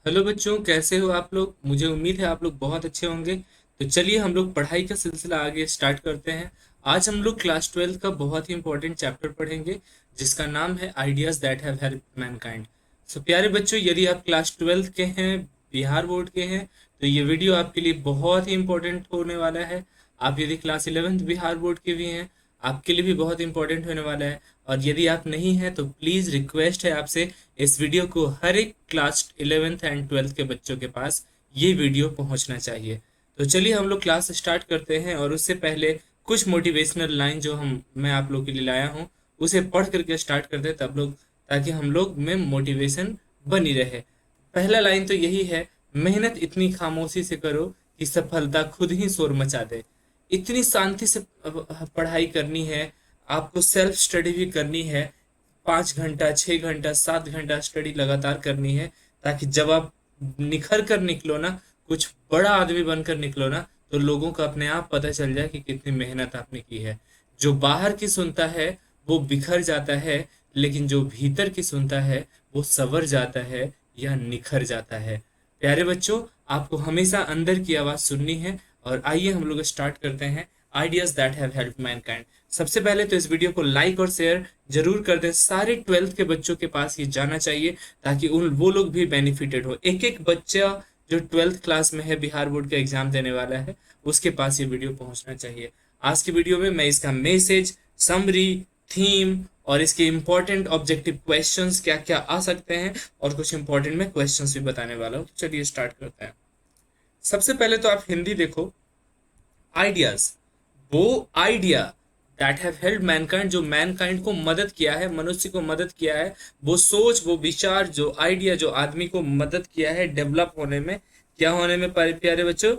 Hello बच्चों, कैसे हो आप लोग। मुझे उम्मीद है आप लोग बहुत अच्छे होंगे। तो चलिए हम लोग पढ़ाई का सिलसिला आगे स्टार्ट करते हैं। आज हम लोग क्लास 12 का बहुत ही इंपॉर्टेंट चैप्टर पढ़ेंगे, जिसका नाम है ideas that have help mankind. So प्यारे बच्चों, यदि आप क्लास 12 के हैं, बिहार बोर्ड के हैं, तो ये वीडियो आपके लिए बहुत ही इंपॉर्टेंट होने वाला है। आप यदि क्लास 11th बिहार बोर्ड के भी हैं, आपके लिए भी बहुत इंपॉर्टेंट होने वाला है। और यदि आप नहीं हैं तो प्लीज़ रिक्वेस्ट है आपसे, इस वीडियो को हर एक क्लास 11th एंड 12th के बच्चों के पास ये वीडियो पहुंचना चाहिए। तो चलिए हम लोग क्लास स्टार्ट करते हैं, और उससे पहले कुछ मोटिवेशनल लाइन जो मैं आप लोग के लिए लाया हूँ, उसे पढ़ करके स्टार्ट करते हैं तब लोग, ताकि हम लोग में मोटिवेशन बनी रहे। पहला लाइन तो यही है, मेहनत इतनी खामोशी से करो कि सफलता खुद ही शोर मचा दे। इतनी शांति से पढ़ाई करनी है, आपको सेल्फ स्टडी भी करनी है। 5 घंटा, 6 घंटा, 7 घंटा स्टडी लगातार करनी है, ताकि जब आप निखर कर निकलो ना, कुछ बड़ा आदमी बनकर निकलो ना, तो लोगों को अपने आप पता चल जाए कि कितनी मेहनत आपने की है। जो बाहर की सुनता है वो बिखर जाता है, लेकिन जो भीतर की सुनता है वो संवर जाता है या निखर जाता है। प्यारे बच्चों, आपको हमेशा अंदर की आवाज सुननी है। और आइए हम लोग स्टार्ट करते हैं ideas that have help Mankind. सबसे पहले तो इस वीडियो को लाइक और शेयर जरूर कर दें, सारे 12th के बच्चों के पास ये जाना चाहिए, ताकि उन वो लोग भी बेनिफिटेड हो। एक एक बच्चा जो 12th क्लास में है, बिहार बोर्ड का एग्जाम देने वाला है, उसके पास ये वीडियो पहुंचना चाहिए। आज की वीडियो में मैं इसका मैसेज, समरी, थीम और इसके इंपॉर्टेंट ऑब्जेक्टिव क्वेश्चंस क्या क्या आ सकते हैं, और कुछ इंपॉर्टेंट में क्वेश्चंस भी बताने वाला हूँ। तो चलिए स्टार्ट करते हैं। सबसे पहले तो आप हिंदी देखो। आइडियाज, वो idea that have help Mankind, जो मैनकाइंड को मदद किया है, मनुष्य को मदद किया है। वो सोच, वो विचार, जो आइडिया जो आदमी को मदद किया है डेवलप होने में। क्या होने में प्यारे बच्चों?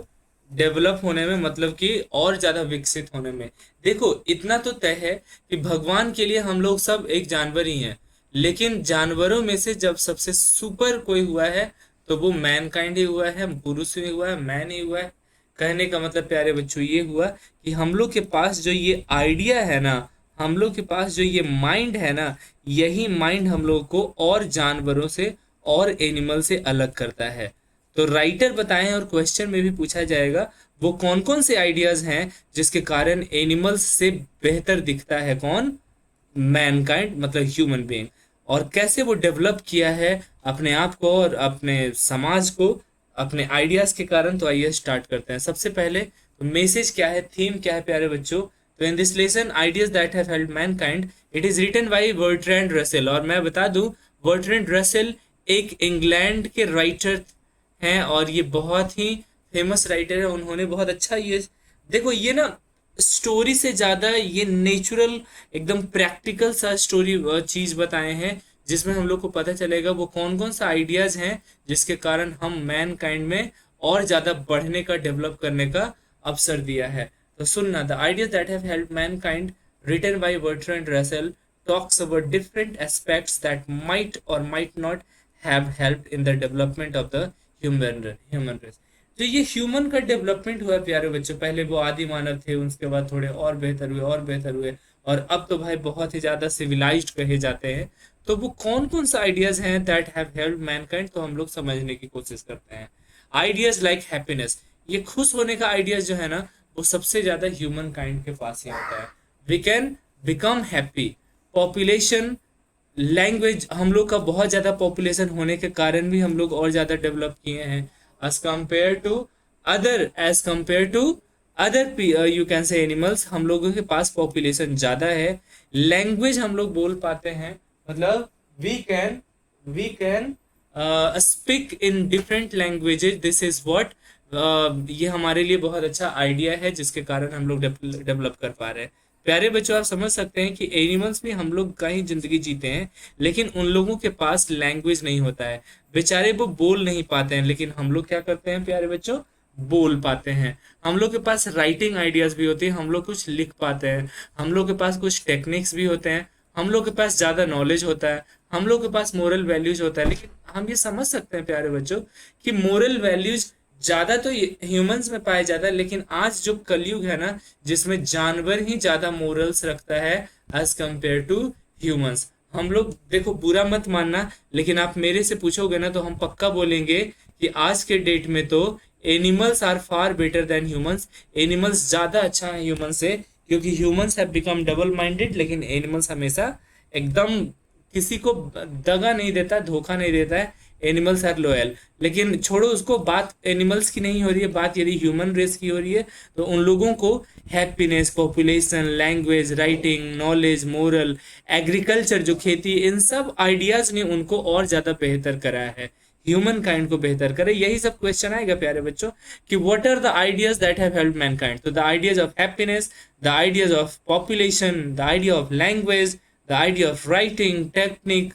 डेवलप होने में, मतलब कि और ज्यादा विकसित होने में। देखो, इतना तो तय है कि भगवान के लिए हम लोग सब एक जानवर ही हैं, लेकिन जानवरों में से जब सबसे सुपर कोई हुआ है, तो वो मैनकाइंड ही हुआ है, पुरुष ही हुआ है, मैन ही हुआ है। कहने का मतलब प्यारे बच्चों ये हुआ कि हम लोग के पास जो ये आइडिया है ना, हम लोग के पास जो ये माइंड है ना, यही माइंड हम लोग को और जानवरों से और एनिमल से अलग करता है। तो राइटर बताएं, और क्वेश्चन में भी पूछा जाएगा, वो कौन कौन से आइडियाज हैं जिसके कारण एनिमल्स से बेहतर दिखता है कौन? मैनकाइंड, मतलब ह्यूमन बीइंग। और कैसे वो डेवलप किया है अपने आप को और अपने समाज को अपने आइडियाज के कारण। तो आइए स्टार्ट करते हैं। सबसे पहले तो मैसेज क्या है, थीम क्या है प्यारे बच्चों? तो in this lesson ideas that have helped mankind, it is written by Bertrand Russell. और मैं बता दूं, बर्ट्रैंड रसेल एक इंग्लैंड के राइटर हैं, और ये बहुत ही फेमस राइटर है। उन्होंने बहुत अच्छा ये, देखो ये ना, स्टोरी से ज्यादा ये नेचुरल, एकदम प्रैक्टिकल सा स्टोरी चीज बताए हैं, जिसमें हम लोग को पता चलेगा वो कौन कौन सा आइडियाज हैं जिसके कारण हम मैन काइंड में और ज्यादा बढ़ने का, डेवलप करने का अवसर दिया है। तो सुनना, the ideas that have helped Mankind, written by Bertrand Russell, talks about different aspects that might or might not have helped in the development of the human race। तो ये ह्यूमन का डेवलपमेंट हुआ प्यारे बच्चों। पहले वो आदि मानव थे, उसके बाद थोड़े और बेहतर हुए, और बेहतर हुए, और अब तो भाई बहुत ही ज्यादा सिविलाइज्ड कहे जाते हैं। तो वो कौन कौन सा आइडियाज हैं दैट हैव हेल्प मैनकाइंड, तो हम लोग समझने की कोशिश करते हैं। आइडियाज लाइक हैप्पीनेस, ये खुश होने का आइडियाज जो है ना, वो सबसे ज्यादा ह्यूमन काइंड के पास ही होता है। We can become happy. Population, language, हम लोग का बहुत ज़्यादा पॉपुलेशन होने के कारण भी हम लोग और ज़्यादा डेवलप किए हैं as compare to other you can say animals. हम लोगों के पास पॉपुलेशन ज़्यादा है। लैंग्वेज हम लोग बोल पाते हैं, मतलब we can speak in different languages. This is what, ये हमारे लिए बहुत अच्छा आइडिया है, जिसके कारण हम लोग डेवलप कर पा रहे हैं। प्यारे बच्चों, आप समझ सकते हैं कि एनिमल्स भी हम लोग का ही जिंदगी जीते हैं, लेकिन उन लोगों के पास लैंग्वेज नहीं होता है। बेचारे वो बोल नहीं पाते हैं, लेकिन हम लोग क्या करते हैं प्यारे बच्चों? बोल पाते हैं। हम लोग के पास राइटिंग आइडियाज भी होती है, हम लोग कुछ लिख पाते हैं। हम लोग के पास कुछ टेक्निक्स भी होते हैं, हम लोग के पास ज्यादा नॉलेज होता है, हम लोग के पास मोरल वैल्यूज होता है। लेकिन हम ये समझ सकते हैं प्यारे बच्चों कि मोरल वैल्यूज ज्यादा तो ह्यूमंस में पाया जाता है, लेकिन आज जो कलयुग है ना, जिसमें जानवर ही ज्यादा मोरल्स रखता है एज कंपेयर टू ह्यूमंस। हम लोग देखो, बुरा मत मानना, लेकिन आप मेरे से पूछोगे ना तो हम पक्का बोलेंगे कि आज के डेट में तो animals are far better than humans. Animals ज्यादा अच्छा है ह्यूमन से, क्योंकि humans have become double minded, लेकिन एनिमल्स हमेशा एकदम किसी को दगा नहीं देता, धोखा नहीं देता है। Animals are loyal. लेकिन छोड़ो उसको, बात एनिमल्स की नहीं हो रही है, बात यदि ह्यूमन रेस की हो रही है, तो उन लोगों को happiness, population, language, writing, knowledge, moral, agriculture जो खेती, इन सब आइडियाज ने उनको और ज्यादा बेहतर कराया है, ह्यूमन काइंड को बेहतर करे। यही सब क्वेश्चन आएगा प्यारे बच्चों कि what are the ideas that have helped mankind. तो the ideas of happiness, the ideas of population, the idea of language, the idea of writing, technique,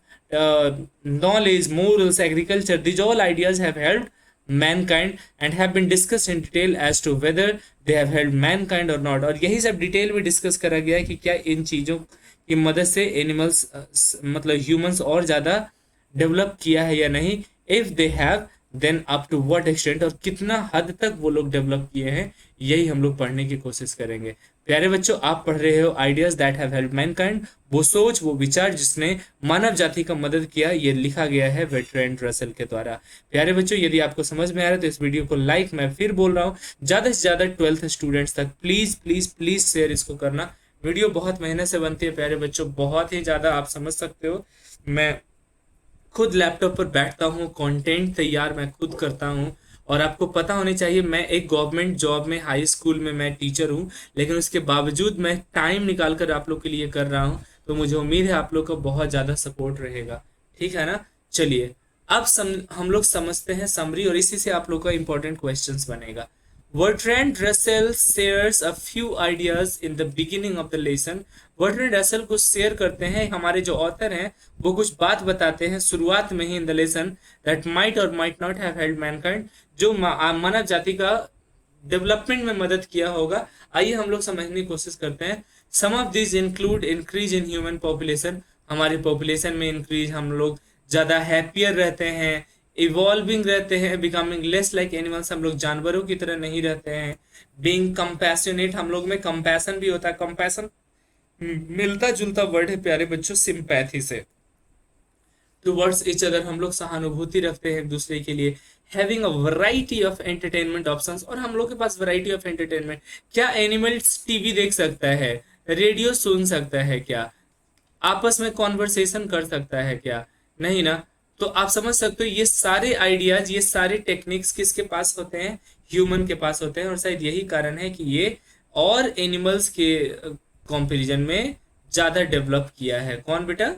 knowledge, morals, agriculture, these all ideas have helped mankind and have been discussed in detail as to whether they have helped mankind or not। और यही सब detail में discuss करा गया है कि क्या इन चीज़ों की मदद से एनिमल्स मतलब ह्यूमंस और ज़्यादा डेवलप किया है या नहीं। If they have, then up to what extent, और कितना हद तक वो लोग डेवलप किए हैं, यही हम लोग पढ़ने की कोशिश करेंगे। प्यारे बच्चों, आप पढ़ रहे हो ideas that have helped Mankind, वो सोच, वो विचार जिसने मानव जाति का मदद किया, ये लिखा गया है बर्ट्रैंड रसेल के द्वारा। प्यारे बच्चों, यदि आपको समझ में आ रहा है तो इस वीडियो को लाइक, मैं फिर बोल रहा हूँ, ज्यादा से ज्यादा 12th स्टूडेंट्स तक प्लीज प्लीज प्लीज शेयर इसको करना। वीडियो बहुत मेहनत से बनती है प्यारे बच्चों, बहुत ही ज्यादा, आप समझ सकते हो। मैं खुद लैपटॉप पर बैठता हूँ, कंटेंट तैयार मैं खुद करता हूँ। और आपको पता होनी चाहिए, मैं एक गवर्नमेंट जॉब में, हाई स्कूल में मैं टीचर हूँ, लेकिन उसके बावजूद मैं टाइम निकाल कर आप लोग के लिए कर रहा हूँ। तो मुझे उम्मीद है आप लोग का बहुत ज़्यादा सपोर्ट रहेगा, ठीक है ना। चलिए, अब हम लोग समझते हैं समरी, और इसी से आप लोग का इंपॉर्टेंट क्वेश्चंस बनेगा। Bertrand Russell shares a few ideas in the beginning of the lesson। Bertrand Russell कुछ शेयर करते हैं, हमारे जो ऑथर हैं वो कुछ बात बताते हैं शुरुआत में ही in the lesson, that might और might not have helped mankind, जो मानव जाति का डेवलपमेंट में मदद किया होगा। आइए हम लोग समझने की कोशिश करते हैं। Some of this include increase in human population, हमारी पॉपुलेशन में इंक्रीज, हम लोग ज़्यादा हैप्पियर रहते हैं, इवॉल्विंग रहते हैं, बिकमिंग लेस लाइक एनिमल्स, हम लोग जानवरों की तरह नहीं रहते हैं, बीइंग कंपैशनेट, हम लोग में कंपैशन भी होता है। कंपैशन मिलता जुलता वर्ड है प्यारे बच्चों सिंपैथी से, टुवर्ड्स ईच अदर, हम लोग सहानुभूति रखते हैं एक दूसरे के लिए। Having a variety of entertainment options, और हम लोग के पास वैरायटी ऑफ एंटरटेनमेंट, क्या एनिमल्स टीवी देख सकता है, रेडियो सुन सकता है क्या, आपस में कॉन्वर्सेशन कर सकता है क्या, नहीं ना। तो आप समझ सकते हो, ये सारे आइडियाज, ये सारे टेक्निक्स किसके पास होते हैं, ह्यूमन के पास होते हैं। और शायद यही कारण है कि ये और एनिमल्स के कंपैरिजन में ज्यादा डेवलप किया है। कौन बेटा,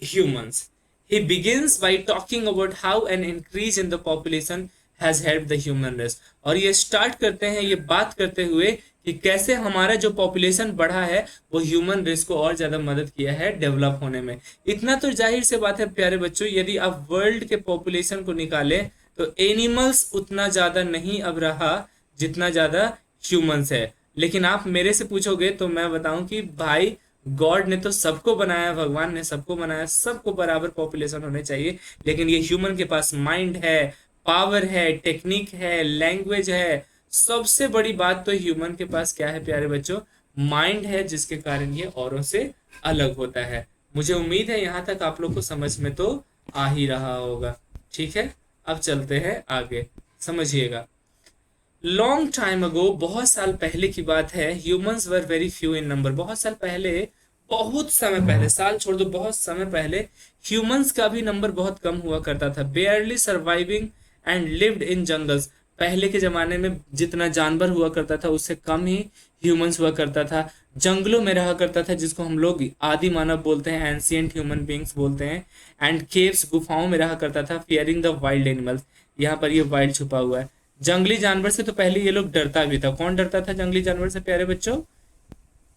humans। He begins by talking about how an increase in the population has helped the human race। और ये स्टार्ट करते हैं ये बात करते हुए कि कैसे हमारा जो पॉपुलेशन बढ़ा है वो ह्यूमन रेस को और ज्यादा मदद किया है डेवलप होने में। इतना तो जाहिर से बात है प्यारे बच्चों, यदि आप वर्ल्ड के पॉपुलेशन को निकालें तो एनिमल्स उतना ज्यादा नहीं अब रहा जितना ज्यादा ह्यूमंस है। लेकिन आप मेरे से पूछोगे तो मैं बताऊं कि भाई, गॉड ने तो सबको बनाया, भगवान ने सबको बनाया, सबको बराबर पॉपुलेशन होने चाहिए। लेकिन ये ह्यूमन के पास माइंड है, पावर है, टेक्निक है, लैंग्वेज है। सबसे बड़ी बात तो ह्यूमन के पास क्या है प्यारे बच्चों, माइंड है, जिसके कारण ये औरों से अलग होता है। मुझे उम्मीद है यहाँ तक आप लोग को समझ में तो आ ही रहा होगा, ठीक है। अब चलते हैं आगे, समझिएगा। लॉन्ग टाइम अगो, बहुत साल पहले की बात है, humans were very few in number. बहुत साल पहले, बहुत समय पहले, साल छोड़ दो, बहुत समय पहले ह्यूमंस का भी नंबर बहुत कम हुआ करता था। बेयरली surviving and lived in jungles, पहले के जमाने में जितना जानवर हुआ करता था उससे कम ही ह्यूमंस हुआ करता था। जंगलों में रहा करता था, जिसको हम लोग आदि मानव बोलते हैं, एंशियंट ह्यूमन बींग्स बोलते हैं। एंड केव्स, गुफाओं में रहा करता था। फियरिंग द वाइल्ड एनिमल्स, यहाँ पर ये वाइल्ड छुपा हुआ है। जंगली जानवर से तो पहले ये लोग डरता भी था। कौन डरता था जंगली जानवर से प्यारे बच्चों,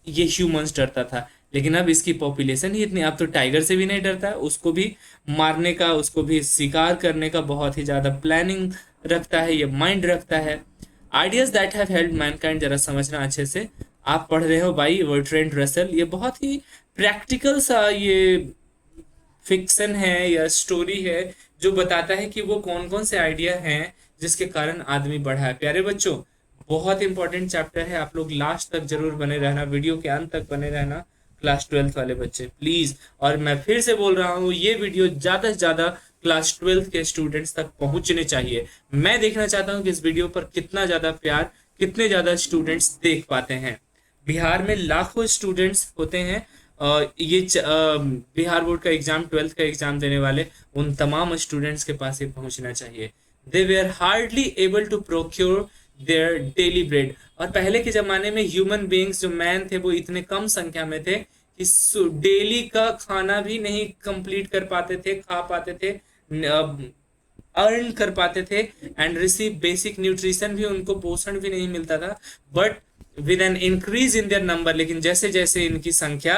ये ह्यूमंस डरता था। लेकिन अब इसकी पॉपुलेशन ही इतनी, अब तो टाइगर से भी नहीं डरता है, उसको भी मारने का, उसको भी शिकार करने का बहुत ही ज्यादा प्लानिंग रखता है, ये माइंड रखता है। Ideas that have helped Mankind, जरा समझना अच्छे से। आप पढ़ रहे हो भाई बर्ट्रैंड रसेल, ये बहुत ही प्रैक्टिकल सा ये फिक्शन है या स्टोरी है जो बताता है कि वो कौन कौन से आइडिया हैं जिसके कारण आदमी बढ़ा है। प्यारे बच्चों, बहुत इंपॉर्टेंट चैप्टर है, आप लोग लास्ट तक जरूर बने रहना, वीडियो के अंत तक बने रहना। क्लास 12th वाले बच्चे प्लीज। और मैं फिर से बोल रहा हूँ, ये वीडियो ज्यादा से ज्यादा क्लास 12th के स्टूडेंट्स तक पहुंचने चाहिए। मैं देखना चाहता हूँ कि इस वीडियो पर कितना ज्यादा प्यार, कितने ज्यादा स्टूडेंट्स देख पाते हैं। बिहार में लाखों स्टूडेंट्स होते हैं। बिहार बोर्ड का एग्जाम, 12th का एग्जाम देने वाले उन तमाम स्टूडेंट्स के पास ये पहुंचना चाहिए। They were hardly able to procure their daily bread. और पहले के जमाने में ह्यूमन बींग्स, जो मैन थे, वो इतने कम संख्या में थे कि डेली का खाना भी नहीं कंप्लीट कर पाते थे, खा पाते थे, अर्न कर पाते थे, एंड रिसीव बेसिक न्यूट्रिशन भी, उनको पोषण भी नहीं मिलता था। But with an increase in their number, लेकिन जैसे जैसे इनकी संख्या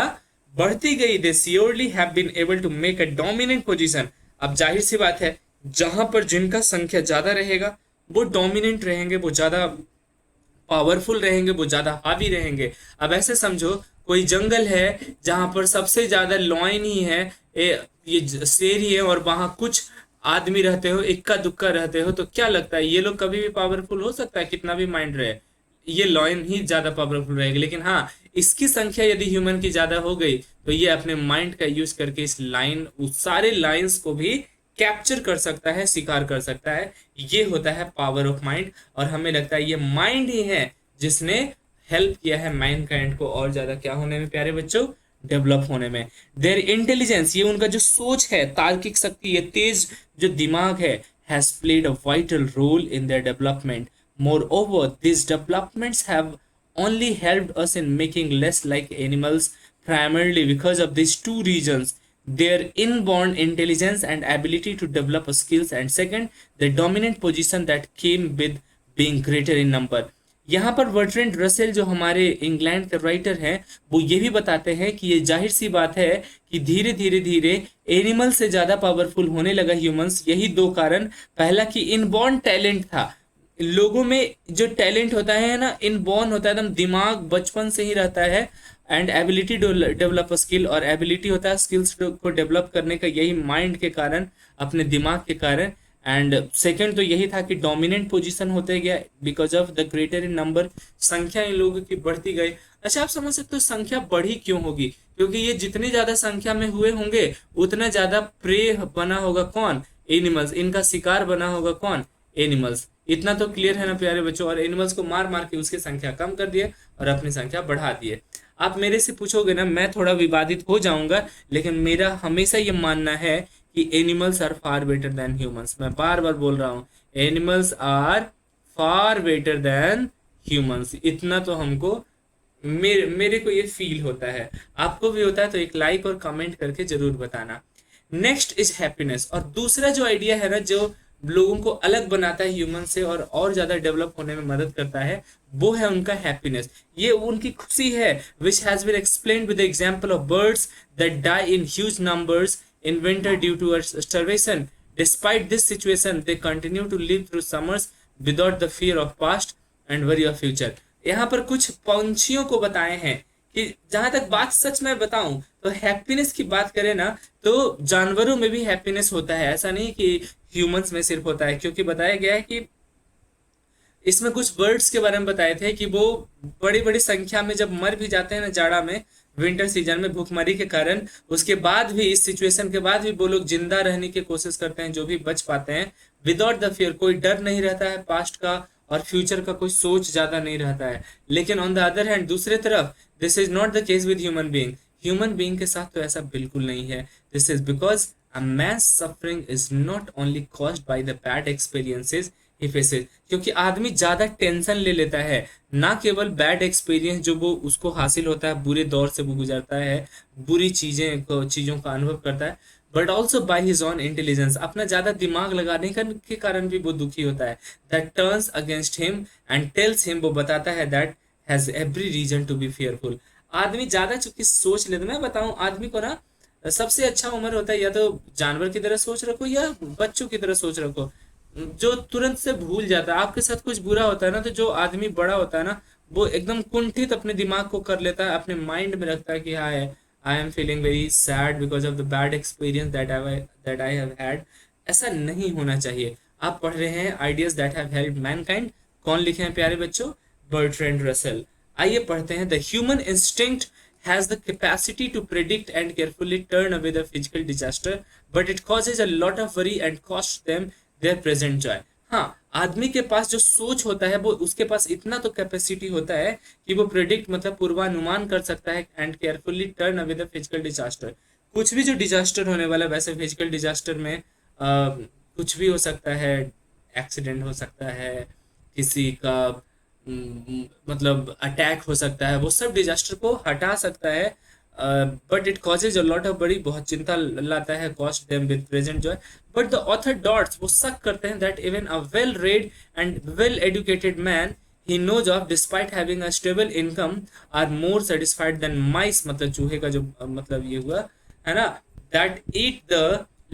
बढ़ती गई, they surely have been able to make a dominant position. अब जाहिर सी बात है, जहां पर जिनका संख्या ज्यादा रहेगा वो डोमिनेंट रहेंगे, वो ज्यादा पावरफुल रहेंगे, वो ज्यादा हावी रहेंगे। अब ऐसे समझो, कोई जंगल है जहां पर सबसे ज्यादा लॉयन ही है, ये शेर ही है, और वहां कुछ आदमी रहते हो, इक्का दुक्का रहते हो, तो क्या लगता है ये लोग कभी भी पावरफुल हो सकता है? कितना भी माइंड रहे, ये लॉयन ही ज्यादा पावरफुल रहेगा। लेकिन हाँ, इसकी संख्या यदि ह्यूमन की ज्यादा हो गई तो ये अपने माइंड का यूज करके इस लाइन, उस सारे लाइंस को भी कैप्चर कर सकता है, शिकार कर सकता है। ये होता है पावर ऑफ माइंड। और हमें लगता है ये माइंड ही है जिसने हेल्प किया है मैनकाइंड को और ज्यादा क्या होने में, प्यारे बच्चों, डेवलप होने में। देयर इंटेलिजेंस, ये उनका जो सोच है, तार्किक शक्ति, ये तेज जो दिमाग है, has played a vital role in their development. Moreover, these developments have only helped us in making less like animals, primarily because of these two reasons: their inborn intelligence and ability to develop skills, and second, the dominant position that came with being greater in number. यहाँ पर Bertrand Russell, जो हमारे England के writer हैं, वो ये भी बताते हैं कि ये जाहिर सी बात है कि धीरे धीरे धीरे एनिमल से ज्यादा पावरफुल होने लगा ह्यूमंस। यही दो कारण, पहला कि इनबॉर्न टैलेंट था, लोगों में जो टैलेंट होता है ना, इनबॉर्न होता है, एकदम दिमाग बचपन से ही रहता है, and ability to develop skill, और एबिलिटी होता है स्किल्स को डेवलप करने का, यही माइंड के कारण, अपने दिमाग के कारण। एंड सेकंड तो यही था कि डोमिनेंट पोजीशन होते गया because of the greater in number, संख्या इन लोगों की बढ़ती गई। अच्छा, आप समझ सकते हो संख्या बढ़ी क्यों होगी? क्योंकि ये जितनी ज्यादा संख्या में हुए होंगे उतना ज्यादा प्रे बना होगा कौन? एनिमल्स। इनका शिकार बना होगा कौन? एनिमल्स। इतना तो क्लियर है ना प्यारे बच्चों? और एनिमल्स को मार मार के उसकी संख्या कम कर दिए और अपनी संख्या बढ़ा दिए। आप मेरे से पूछोगे ना, मैं थोड़ा विवादित हो जाऊंगा, लेकिन मेरा हमेशा ये मानना है कि animals are far better than humans. मैं बार बार बोल रहा हूँ, animals are far better than humans. इतना तो हमको, मेरे को ये फील होता है। आपको भी होता है तो एक लाइक और कमेंट करके जरूर बताना। Next is happiness. और दूसरा जो आइडिया है ना, जो लोगों को अलग बनाता है ह्यूमन से और ज्यादा डेवलप होने में मदद करता है, वो है उनका हैप्पीनेस। ये उनकी खुशी है, which has been explained with the example of birds that die in huge numbers in winter due to starvation. Despite this situation, they continue to live through summers without the fear of past and worry of future. यहाँ पर कुछ पंछियों को बताए हैं कि जहां तक बात सच में बताऊं तो हैप्पीनेस की बात करें ना, तो जानवरों में भी हैप्पीनेस होता है। ऐसा नहीं कि ह्यूमंस में सिर्फ होता है, क्योंकि बताया गया है कि इसमें कुछ बर्ड्स के बारे में बताए थे कि वो बड़ी बड़ी संख्या में जब मर भी जाते हैं ना जाड़ा में, विंटर सीजन में भूखमरी के कारण, उसके बाद भी, इस सिचुएशन के बाद भी वो लोग जिंदा रहने की कोशिश करते हैं, जो भी बच पाते हैं, विदाउट द फियर। कोई डर नहीं रहता है पास्ट का और फ्यूचर का, कोई सोच ज्यादा नहीं रहता है। लेकिन ऑन द अदर हैंड, दूसरे तरफ, this is not the case with human being. Human being के साथ तो ऐसा बिल्कुल नहीं है। This is because a man's suffering is not only caused by the bad experiences he faces. क्योंकि आदमी ज्यादा टेंशन ले लेता है, ना केवल बैड एक्सपीरियंस जो वो उसको हासिल होता है, बुरे दौर से वो गुजरता है, बुरी चीजों का अनुभव करता है, but also by his on intelligence, अपना ज्यादा दिमाग लगाने के कारण भी वो दुखी होता है। That turns against him and tells him, वो बताता है that has every reason to be fearful. आदमी ज्यादा चूंकि सोच लेता, मैं बताऊं आदमी को ना, सबसे अच्छा उम्र होता है या तो जानवर की तरह सोच रखो या बच्चों की तरह सोच रखो, जो तुरंत से भूल जाता है। आपके साथ कुछ बुरा होता है ना, तो जो आदमी बड़ा होता है ना, वो एकदम कुंठित अपने दिमाग को कर लेता है, अपने माइंड में रखता है कि हाँ, I am feeling very sad because of the bad experience that I have had. ऐसा नहीं होना चाहिए। आप पढ़ रहे हैं ideas that have helped Mankind. कौन लिखे हैं प्यारे बच्चों? Bertrand Russell. आइए पढ़ते हैं। The human instinct has the capacity to predict and carefully turn away the physical disaster, but it causes a lot of worry and costs them their present joy. हाँ, आदमी के पास जो सोच होता है वो उसके पास इतना तो कैपेसिटी होता है कि वो प्रिडिक्ट मतलब पूर्वानुमान कर सकता है and carefully turn away the physical disaster. कुछ भी जो डिजास्टर होने वाला है, वैसे फिजिकल डिजास्टर में कुछ भी हो सकता है, एक्सीडेंट हो सकता है, किसी का मतलब अटैक हो सकता है, वो सब डिजास्टर को हटा सकता है, but it causes a lot of बड़ी बहुत चिंता लाता है, cost them with present Joy. But the author dots वो शक करते हैं that even a well read and well educated man he knows of despite having a stable income are more satisfied than mice, मतलब चूहे का जो मतलब ये हुआ है ना, that eat the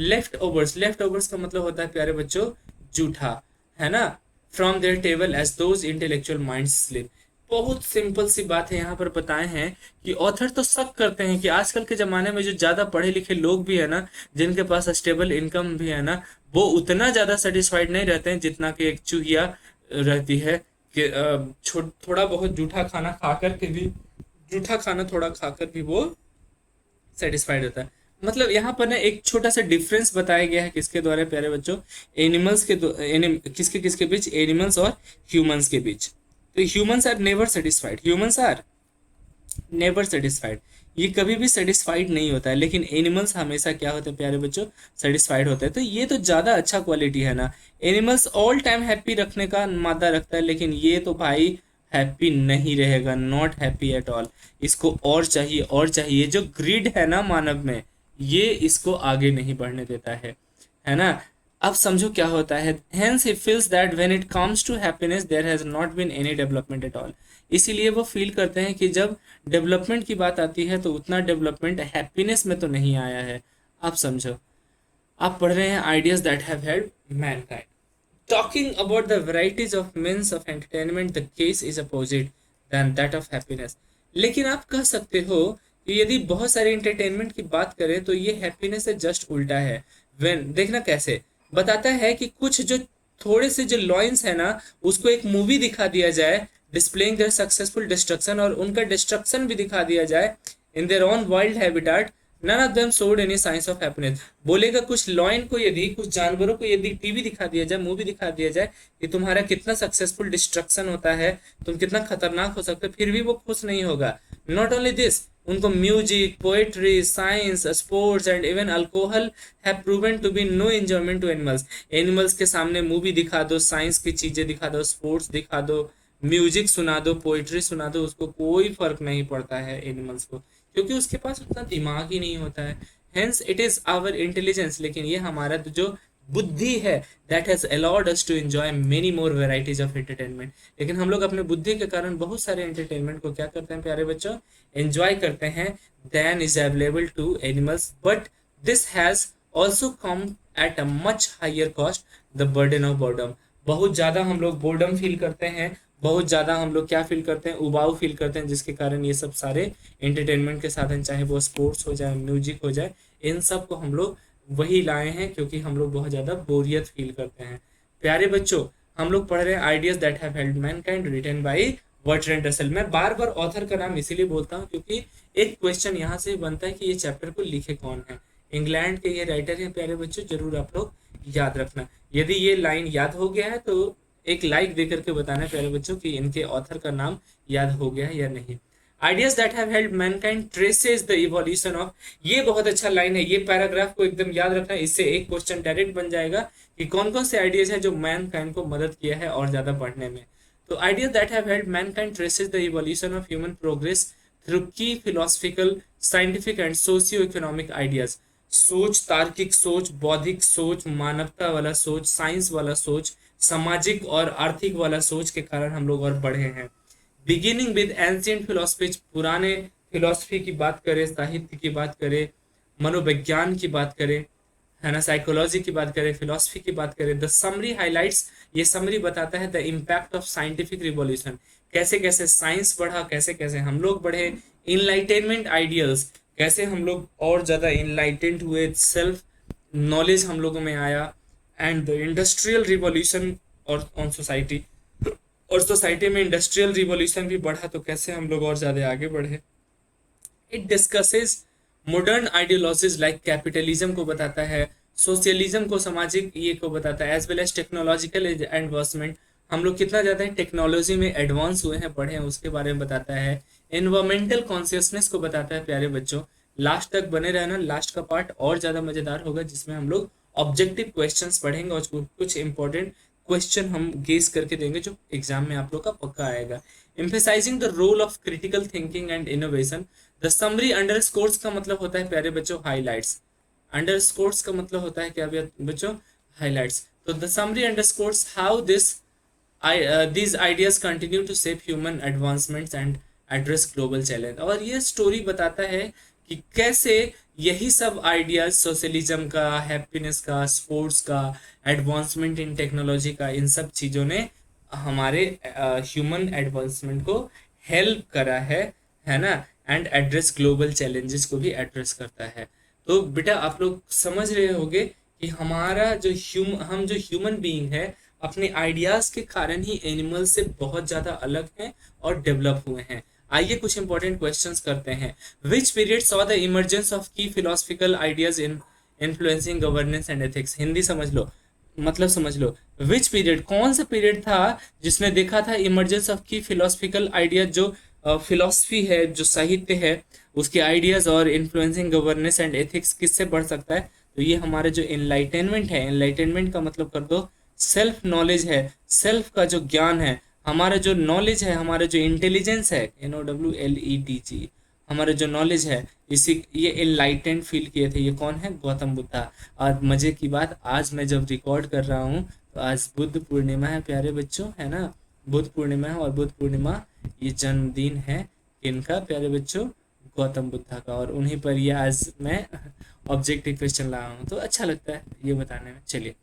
leftovers, leftovers का मतलब होता है प्यारे बच्चों जूठा, है ना, from their table as those intellectual minds sleep। बहुत सिंपल सी बात है यहाँ पर बताए हैं कि ऑथर तो शक करते हैं कि आजकल के ज़माने में जो ज़्यादा पढ़े लिखे लोग भी है ना, जिनके पास स्टेबल इनकम भी है ना, वो उतना ज़्यादा सेटिस्फाइड नहीं रहते हैं जितना कि एक चूहिया रहती है कि थोड़ा बहुत जूठा खाना खा कर के भी, जूठा खाना थोड़ा खाकर भी वो सेटिस्फाइड होता है। मतलब यहाँ पर ना एक छोटा सा डिफरेंस बताया गया है किसके द्वारा प्यारे बच्चों, एनिमल्स के किसके किसके बीच, एनिमल्स और ह्यूमंस के बीच। तो humans are never satisfied, humans are never satisfied, ये कभी भी सेटिस्फाइड नहीं होता है, लेकिन एनिमल्स हमेशा क्या होते हैं प्यारे बच्चों, सेटिस्फाइड होते हैं। तो ये तो ज़्यादा अच्छा क्वालिटी है ना, एनिमल्स ऑल टाइम हैप्पी रखने का मादा रखता है, लेकिन ये तो भाई हैप्पी नहीं रहेगा, नॉट हैप्पी एट ऑल, इसको और चाहिए और चाहिए। जो ग्रीड है ना मानव में, ये इसको आगे नहीं बढ़ने देता है ना। अब समझो क्या होता है, hence he feels that when it comes to happiness there has not been any development at all. इसीलिए वो फील करते हैं कि जब डेवलपमेंट की बात आती है तो उतना डेवलपमेंट हैप्पीनेस में तो नहीं आया है। आप समझो, आप पढ़ रहे हैं ideas that have helped mankind. Talking about the varieties of means of entertainment, the case is opposite than that of happiness. लेकिन आप कह सकते हो कि यदि बहुत सारे एंटरटेनमेंट की बात करें तो ये हैप्पीनेस से जस्ट उल्टा है। वेन देखना कैसे बताता है कि कुछ जो थोड़े से जो लॉइंस है ना, उसको एक मूवी दिखा दिया जाए डिस्प्लेइंग देयर सक्सेसफुल डिस्ट्रक्शन, और उनका डिस्ट्रक्शन भी दिखा दिया जाए in their own wild habitat, none of them showed any science of happiness. बोलेगा कुछ लॉयन को यदि, कुछ जानवरों को यदि टीवी दिखा दिया जाए, मूवी दिखा दिया जाए कि तुम्हारा कितना सक्सेसफुल डिस्ट्रक्शन होता है, तुम कितना खतरनाक हो सकते हो, फिर भी वो खुश नहीं होगा। नॉट ओनली दिस, उनको music, poetry, science, sports and even alcohol have proven to be no enjoyment to animals. Animals के सामने मूवी दिखा दो, साइंस की चीजें दिखा दो, स्पोर्ट्स दिखा दो, म्यूजिक सुना दो, पोएट्री सुना दो, उसको कोई फर्क नहीं पड़ता है एनिमल्स को, क्योंकि उसके पास उतना दिमाग ही नहीं होता है। Hence it is our intelligence, लेकिन ये हमारा जो बुद्धि है that has allowed us to enjoy many more varieties of entertainment. लेकिन हम लोग अपने बुद्धि के कारण बहुत सारे एंटरटेनमेंट को क्या करते हैं प्यारे बच्चों, एंजॉय करते हैं then is available to animals, but this has also come at a much higher cost, the burden of boredom. बहुत ज़्यादा हम लोग बोर्डम फील करते हैं, बहुत ज़्यादा हम लोग क्या फील करते हैं, उबाऊ फील करते हैं, जिसके कारण ये सब सारे एंटरटेनमेंट के साधन, चाहे वो स्पोर्ट्स हो जाए, म्यूजिक हो जाए, इन सब को हम लोग वही लाए हैं क्योंकि हम लोग बहुत ज़्यादा बोरियत फील करते हैं। प्यारे बच्चों, हम लोग पढ़ रहे हैं ideas that have helped mankind written by Bertrand Russell. मैं बार बार ऑथर का नाम इसीलिए बोलता हूँ क्योंकि एक क्वेश्चन यहाँ से बनता है कि ये चैप्टर को लिखे कौन है। इंग्लैंड के ये राइटर हैं प्यारे बच्चों, जरूर आप लोग याद रखना। यदि ये लाइन याद हो गया है तो एक लाइक दे करके बताना प्यारे बच्चों कि इनके ऑथर का नाम याद हो गया है या नहीं। Ideas that have helped mankind traces the evolution of, ये बहुत अच्छा लाइन है, ये पैराग्राफ को एकदम याद रखना, इससे एक क्वेश्चन डायरेक्ट बन जाएगा कि कौन कौन से आइडियाज है जो मैनकाइंड को मदद किया है और ज्यादा बढ़ने में। तो ideas that have helped mankind traces the evolution of human progress through key philosophical, scientific and socio economic ideas. सोच, तार्किक सोच, बौद्धिक सोच, मानवता वाला सोच, साइंस वाला सोच, सामाजिक और आर्थिक वाला सोच के कारण हम लोग और बढ़े हैं। बिगिनिंग विद एंशिएंट फिलोसफी, पुराने फिलोसफी की बात करें, साहित्य की बात करें, मनोविज्ञान की बात करें, है ना, साइकोलॉजी की बात करें, फिलोसफी की बात करें। द समरी हाइलाइट्स, ये समरी बताता है the impact of scientific revolution, कैसे कैसे साइंस बढ़ा, कैसे कैसे हम लोग बढ़े, इनलाइटेनमेंट आइडियल्स, कैसे हम लोग और ज़्यादा इनलाइटेंड हुए, सेल्फ नॉलेज हम लोगों में आया, एंड द इंडस्ट्रियल रिवॉल्यूशन और ऑन सोसाइटी, और सोसाइटी में इंडस्ट्रियल रिवॉल्यूशन भी बढ़ा तो कैसे हम लोग और ज़्यादा आगे बढ़े। It discusses modern ideologies like capitalism को बताता है, सोशलिज्म को, सामाजिक ये को बताता है, as well as technological advancement, हम लोग कितना ज़्यादा टेक्नोलॉजी में एडवांस हुए हैं, पढ़े हैं, उसके बारे में बताता है। एनवायरमेंटल कॉन्शियसनेस को बताता है प्यारे बच्चों। लास्ट तक बने रहना, लास्ट का पार्ट और ज़्यादा मज़ेदार होगा, जिसमें हम लोग ऑब्जेक्टिव क्वेश्चंस पढ़ेंगे और कुछ इंपॉर्टेंट क्वेश्चन हम गेस करके देंगे जो एग्जाम में आप लोग का पक्का आएगा। Emphasising the role of critical thinking and innovation. The summary underscores का मतलब होता है प्यारे बच्चों हाईलाइट्स। अंडरस्कोर्स का मतलब होता है क्या बच्चों? हाईलाइट्स। तो the summary underscores how these ideas continue to shape human advancements and address global challenge। और ये स्टोरी बताता है कि कैसे यही सब आइडियाज, सोशलिज्म का, हैप्पीनेस का, स्पोर्ट्स का, एडवांसमेंट इन टेक्नोलॉजी का, इन सब चीज़ों ने हमारे ह्यूमन एडवांसमेंट को हेल्प करा है ना, एंड एड्रेस ग्लोबल चैलेंजेस को भी एड्रेस करता है। तो बेटा आप लोग समझ रहे होंगे कि हमारा जो हम जो ह्यूमन बीइंग है, अपने आइडियाज के कारण ही एनिमल से बहुत ज्यादा अलग हैं और डेवलप हुए हैं। आइए कुछ इंपॉर्टेंट क्वेश्चंस करते हैं। Which period saw the emergence of key philosophical ideas in influencing governance and ethics. Hindi समझ लो, मतलब समझ लो, विच पीरियड, कौन सा पीरियड था जिसने देखा था emergence of key philosophical ideas, जो फिलोसफी है, जो साहित्य है, उसके आइडियाज और इन्फ्लुएंसिंग गवर्नेंस एंड एथिक्स किससे बढ़ सकता है? तो ये हमारे जो एनलाइटेनमेंट है, एनलाइटेनमेंट का मतलब कर दो सेल्फ नॉलेज है, सेल्फ का जो ज्ञान है, हमारा जो नॉलेज है, हमारा जो इंटेलिजेंस है, NOWLEDG, हमारा जो नॉलेज है, इसी ये एनलाइटेंड फील किए थे। ये कौन है? गौतम बुद्धा। और मजे की बात, आज मैं जब रिकॉर्ड कर रहा हूँ तो आज बुद्ध पूर्णिमा है प्यारे बच्चों, है ना, बुद्ध पूर्णिमा है। और बुद्ध पूर्णिमा ये जन्मदिन है इनका प्यारे बच्चों, गौतम बुद्धा का, और उन्हीं पर ये आज मैं ऑब्जेक्टिव क्वेश्चन लाया हूँ, तो अच्छा लगता है ये बताने में। चलिए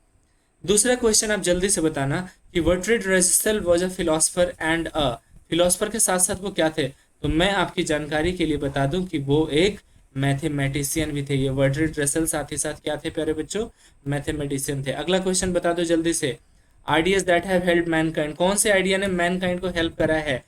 दूसरा क्वेश्चन आप जल्दी से बताना कि Bertrand Russell was a philosopher and a, philosopher के साथ साथ वो क्या थे? तो मैं आपकी जानकारी के लिए बता दूं कि वो एक मैथमेटिशियन भी थे। ये बर्ट्रैंड रसेल साथ ही साथ क्या थे प्यारे बच्चों? मैथमेटिशियन थे। अगला क्वेश्चन बता दो जल्दी से। Ideas that have help Mankind, कौन से आइडिया ने मैनकाइंड को हेल्प करा है?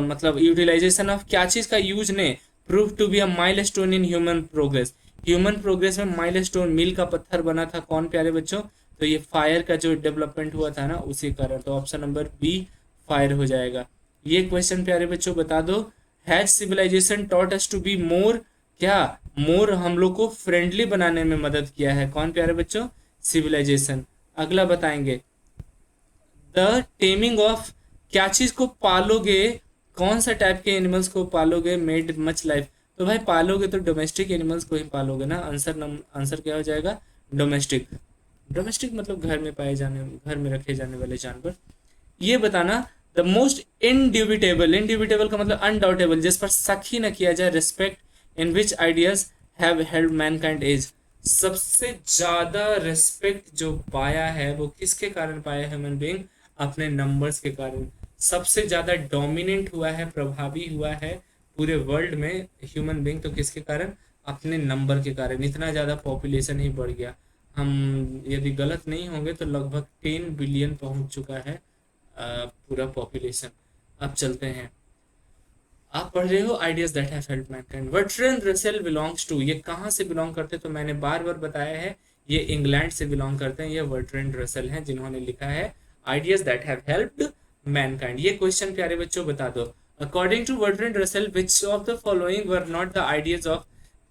मतलब यूटिलाइजेशन ऑफ क्या चीज का यूज ने prove to be a milestone in human progress. Human progress में माइलस्टोन, मील का पत्थर बना था कौन प्यारे बच्चों? तो ये फायर का जो डेवलपमेंट हुआ था ना, उसी कारण। तो ऑप्शन नंबर बी फायर हो जाएगा। ये क्वेश्चन प्यारे बच्चों बता दो। Has civilisation taught us to be more, क्या मोर हम लोग को फ्रेंडली बनाने में मदद किया है? कौन प्यारे बच्चों? सिविलाइजेशन। अगला बताएंगे द टेमिंग ऑफ, क्या चीज को पालोगे, कौन सा टाइप के एनिमल्स को पालोगे मेड मच लाइफ? तो भाई पालोगे तो डोमेस्टिक एनिमल्स को ही पालोगे ना। आंसर क्या हो जाएगा? डोमेस्टिक। डोमेस्टिक मतलब घर में पाए जाने, घर में रखे जाने वाले जानवर। ये बताना द मोस्ट इंड्यूबिटेबल, इंड्यूबिटेबल का मतलब अनडाउटेबल, जिस पर शक ही न किया जाए, respect in which ideas have held mankind age. सबसे ज्यादा रिस्पेक्ट जो पाया है वो किसके कारण पाया है ह्यूमन बीइंग? अपने नंबर्स के कारण। सबसे ज्यादा डोमिनेंट हुआ है, प्रभावी हुआ है पूरे वर्ल्ड में ह्यूमन बीइंग, तो किसके कारण? अपने नंबर के कारण। इतना ज्यादा पॉपुलेशन ही बढ़ गया। हम यदि गलत नहीं होंगे तो लगभग 10 बिलियन पहुंच चुका है पूरा पॉपुलेशन। अब चलते हैं, आप पढ़ रहे हो ideas that have helped mankind. Bertrand Russell belongs to, ये कहाँ से बिलोंग करते? तो मैंने बार बार बताया है, ये इंग्लैंड से बिलोंग करते हैं। ये बर्ट्रैंड रसेल हैं जिन्होंने लिखा है ideas that have helped mankind. ये क्वेश्चन प्यारे बच्चों बता दो। According to Bertrand Russell which of the following were not the ideas of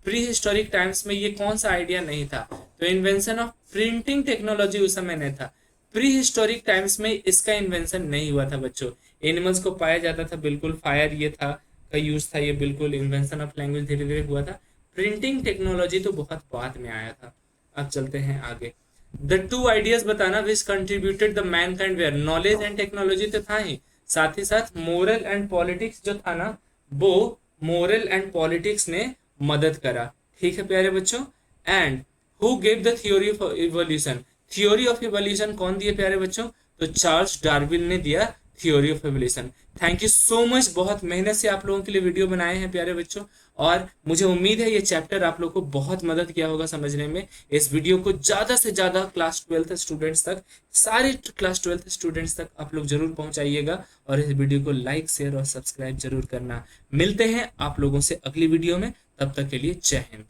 prehistoric times में ये कौन सा आइडिया नहीं था? तो इन्वेंशन ऑफ प्रिंटिंग टेक्नोलॉजी उस समय नहीं था। प्री हिस्टोरिक टाइम्स में इसका इन्वेंशन नहीं हुआ था बच्चों। एनिमल्स को पाया जाता था, बिल्कुल फायर ये था का यूज था, ये बिल्कुल। इन्वेंशन ऑफ लैंग्वेज धीरे धीरे हुआ था। प्रिंटिंग टेक्नोलॉजी तो बहुत बाद में आया था। अब चलते हैं आगे। द टू आइडियाज बताना which contributed the mankind were, knowledge and technology तो था ही, साथ ही साथ मोरल एंड पॉलिटिक्स जो था ना, वो मोरल एंड पॉलिटिक्स ने मदद करा। ठीक है प्यारे बच्चों। And who gave the theory of evolution, theory of evolution कौन दिए प्यारे बच्चों? तो चार्ल्स डार्विन ने दिया theory of evolution. Thank you so much, बहुत मेहनत से आप लोगों के लिए वीडियो बनाए हैं प्यारे बच्चों, और मुझे उम्मीद है ये चैप्टर आप लोग को बहुत मदद किया होगा समझने में। इस वीडियो को ज्यादा से ज्यादा क्लास 12th स्टूडेंट्स तक, सारे क्लास 12th स्टूडेंट्स तक आप लोग जरूर पहुंचाइएगा, और इस वीडियो को लाइक शेयर और सब्सक्राइब जरूर करना। मिलते हैं आप लोगों से अगली वीडियो में। तब तक के लिए जय हिंद।